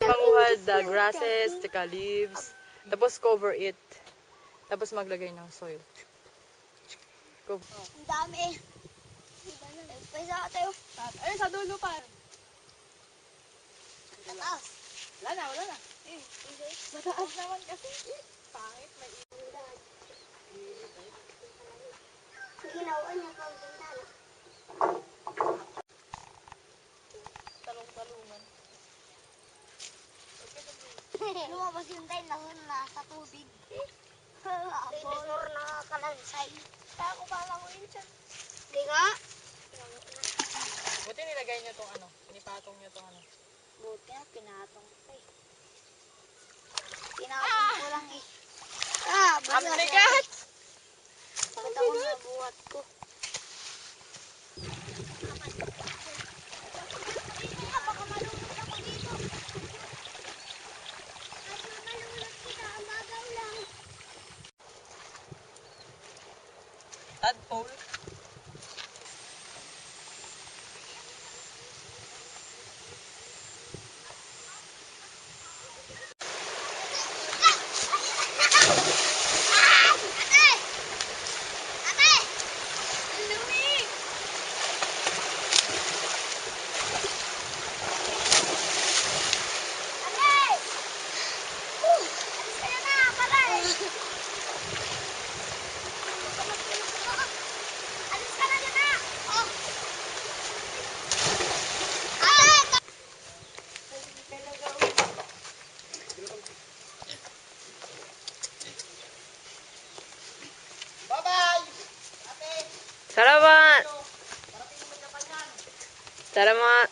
Manguha the grasses, tsaka leaves. Tapos cover it. Tapos maglagay ng soil. Ang dami eh. Pwesa tayo. Ay, sa dulo pa. Tataas. Wala na, wala na. Mataas naman kasi. Pangit, may Ginawa niya pang bintana. talong-talungan. Lumabas yung dinosaur na sa tubig. Dinosaur na kalansay. Kaya ko pala ko yun siya. Hindi nga. Buti nilagay niyo tong ano. Pinipatong niyo tong ano. Buti na, pinatong ko eh. Pinatong ko lang eh. Ang bigat! Bakit ako nabuhat ko? Baka malulot ako dito. Baka malulot kita, amagaw lang. Tadpole. Salamat. Salamat.